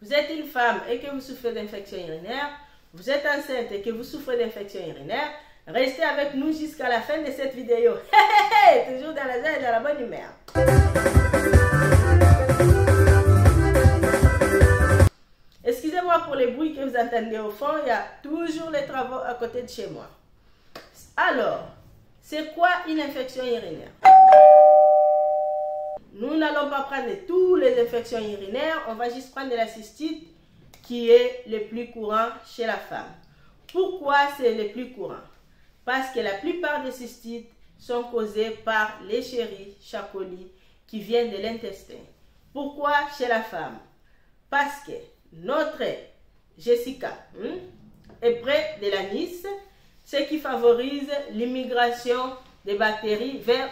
vous êtes une femme et que vous souffrez d'infection urinaire, vous êtes enceinte et que vous souffrez d'infection urinaire, restez avec nous jusqu'à la fin de cette vidéo. Toujours dans la joie et dans la bonne humeur. Excusez-moi pour les bruits que vous entendez au fond, il y a toujours les travaux à côté de chez moi. Alors, c'est quoi une infection urinaire? Nous n'allons pas prendre toutes les infections urinaires, on va juste prendre la cystite qui est le plus courant chez la femme. Pourquoi c'est le plus courant? Parce que la plupart des cystites sont causées par l'Escherichia coli qui viennent de l'intestin. Pourquoi chez la femme? Parce que notre Jessica est près de l'anis, ce qui favorise l'immigration des bactéries vers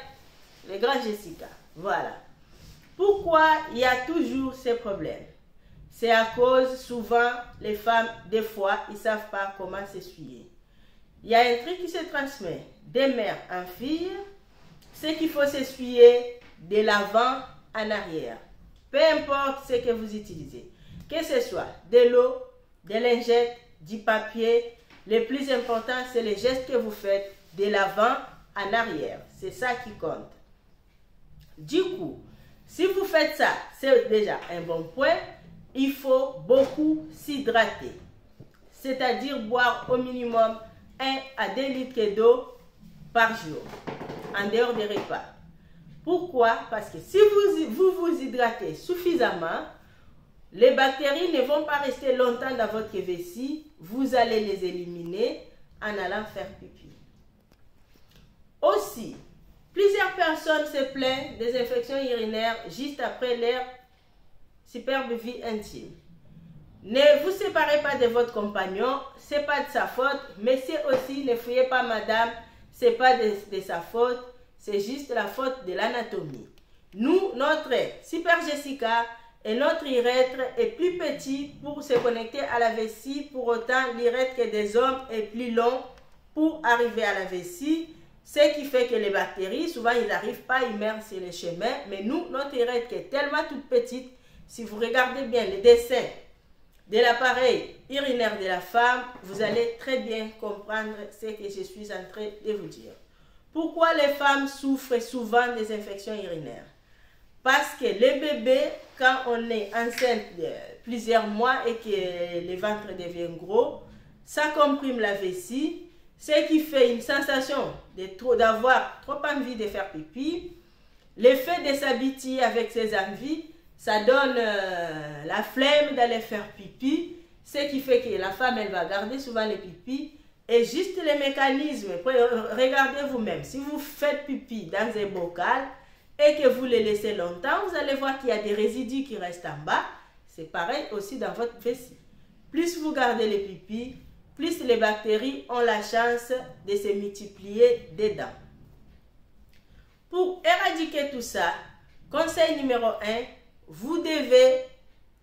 les grands Jessica. Voilà. Pourquoi il y a toujours ces problèmes? C'est à cause, souvent, les femmes, des fois, ils ne savent pas comment s'essuyer. Il y a un truc qui se transmet des mères en filles, c'est qu'il faut s'essuyer de l'avant en arrière. Peu importe ce que vous utilisez. Que ce soit de l'eau, des lingettes, du papier, le plus important, c'est le geste que vous faites de l'avant en arrière. C'est ça qui compte. Du coup, si vous faites ça, c'est déjà un bon point. Il faut beaucoup s'hydrater. C'est-à-dire boire au minimum 1 à 2 litres d'eau par jour, en dehors des repas. Pourquoi? Parce que si vous hydratez suffisamment, les bactéries ne vont pas rester longtemps dans votre vessie. Vous allez les éliminer en allant faire pipi. Aussi, plusieurs personnes se plaignent des infections urinaires juste après leur superbe vie intime. Ne vous séparez pas de votre compagnon, ce n'est pas de sa faute, mais c'est aussi, ne fouillez pas madame, ce n'est pas de sa faute, c'est juste la faute de l'anatomie. Nous, notre Super Jessica et notre urètre est plus petit pour se connecter à la vessie, pour autant l'urètre que des hommes est plus long pour arriver à la vessie, ce qui fait que les bactéries, souvent ils n'arrivent pas, ils meurent sur le chemin, mais nous, notre urètre est tellement toute petite, si vous regardez bien les dessins de l'appareil urinaire de la femme, vous allez très bien comprendre ce que je suis en train de vous dire. Pourquoi les femmes souffrent souvent des infections urinaires? Parce que les bébés, quand on est enceinte de plusieurs mois et que le ventre devient gros, ça comprime la vessie, ce qui fait une sensation d'avoir trop envie de faire pipi. Le fait de s'habituer avec ses envies, ça donne la flemme d'aller faire pipi, ce qui fait que la femme, elle va garder souvent les pipis. Et juste les mécanismes, regardez vous-même, si vous faites pipi dans un bocal et que vous le laissez longtemps, vous allez voir qu'il y a des résidus qui restent en bas. C'est pareil aussi dans votre vessie. Plus vous gardez les pipis, plus les bactéries ont la chance de se multiplier dedans. Pour éradiquer tout ça, conseil numéro 1, vous devez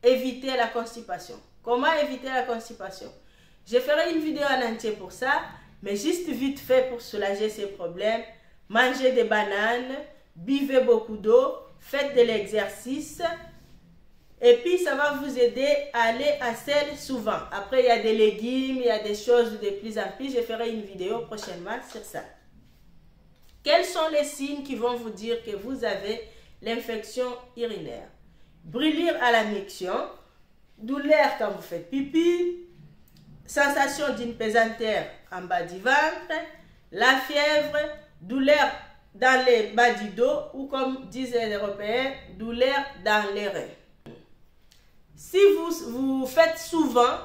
éviter la constipation. Comment éviter la constipation? Je ferai une vidéo en entier pour ça, mais juste vite fait pour soulager ces problèmes. Mangez des bananes, buvez beaucoup d'eau, faites de l'exercice. Et puis, ça va vous aider à aller à selle souvent. Après, il y a des légumes, il y a des choses de plus en plus. Je ferai une vidéo prochainement sur ça. Quels sont les signes qui vont vous dire que vous avez l'infection urinaire? Brûlure à la miction, douleur quand vous faites pipi, sensation d'une pesanteur en bas du ventre, la fièvre, douleur dans les bas du dos ou comme disent les Européens, douleur dans les reins. Si vous faites souvent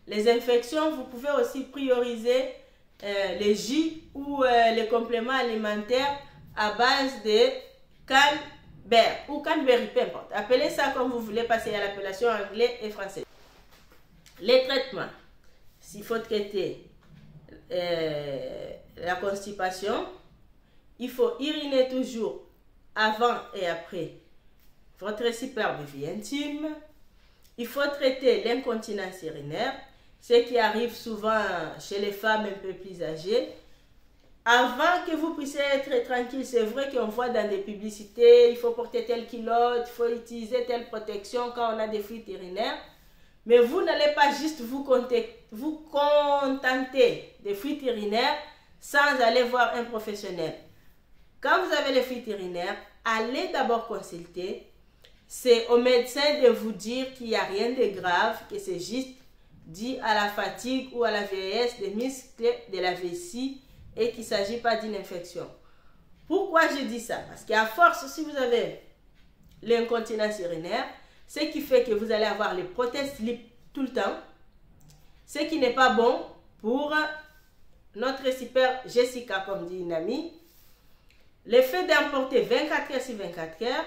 les infections, vous pouvez aussi prioriser les jus ou les compléments alimentaires à base de canneberry ou canneberry, peu importe. Appelez ça comme vous voulez, passer à l'appellation anglais et français. Les traitements. S'il faut traiter la constipation, il faut uriner toujours avant et après votre superbe vie intime. Il faut traiter l'incontinence urinaire, ce qui arrive souvent chez les femmes un peu plus âgées. Avant que vous puissiez être tranquille, c'est vrai qu'on voit dans des publicités, il faut porter telle culotte, il faut utiliser telle protection quand on a des fuites urinaires. Mais vous n'allez pas juste vous contenter des fuites urinaires sans aller voir un professionnel. Quand vous avez les fuites urinaires, allez d'abord consulter. C'est au médecin de vous dire qu'il n'y a rien de grave, que c'est juste dû à la fatigue ou à la vieillesse des muscles de la vessie et qu'il ne s'agit pas d'une infection. Pourquoi je dis ça? Parce qu'à force, si vous avez l'incontinence urinaire, ce qui fait que vous allez avoir les prothèses slip tout le temps, ce qui n'est pas bon pour notre super Jessica, comme dit une amie. Le fait d'emporter 24 heures sur 24 heures,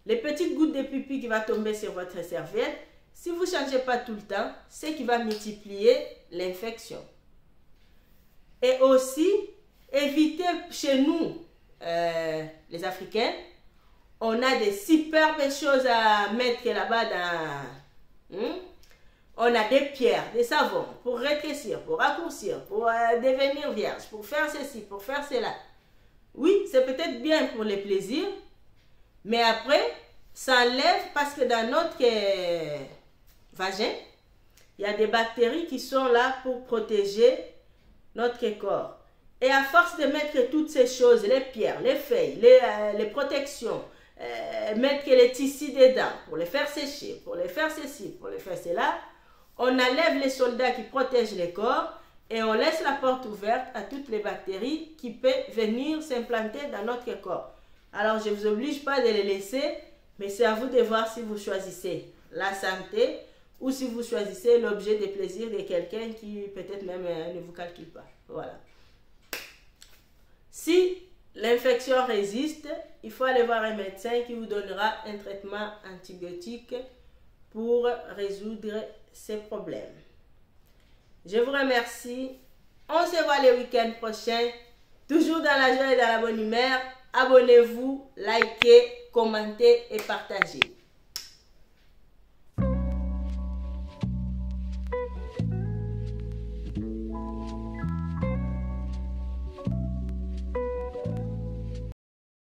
les petites gouttes de pipi qui vont tomber sur votre serviette, si vous ne changez pas tout le temps, c'est qui va multiplier l'infection. Et aussi, évitez chez nous, les Africains, on a des superbes choses à mettre là-bas dans... On a des pierres, des savons pour rétrécir, pour raccourcir, pour devenir vierge, pour faire ceci, pour faire cela. Oui, c'est peut-être bien pour les plaisirs, mais après, ça enlève parce que dans notre vagin, il y a des bactéries qui sont là pour protéger notre corps. Et à force de mettre toutes ces choses, les pierres, les feuilles, les protections, mettre les tissus dedans pour les faire sécher, pour les faire ceci, pour les faire cela, on enlève les soldats qui protègent le corps et on laisse la porte ouverte à toutes les bactéries qui peuvent venir s'implanter dans notre corps. Alors je ne vous oblige pas de les laisser, mais c'est à vous de voir si vous choisissez la santé ou si vous choisissez l'objet de plaisir de quelqu'un qui peut-être même ne vous calcule pas. Voilà. Si l'infection résiste, il faut aller voir un médecin qui vous donnera un traitement antibiotique pour résoudre ces problèmes. Je vous remercie. On se voit le week-end prochain. Toujours dans la joie et dans la bonne humeur. Abonnez-vous, likez, commentez et partagez.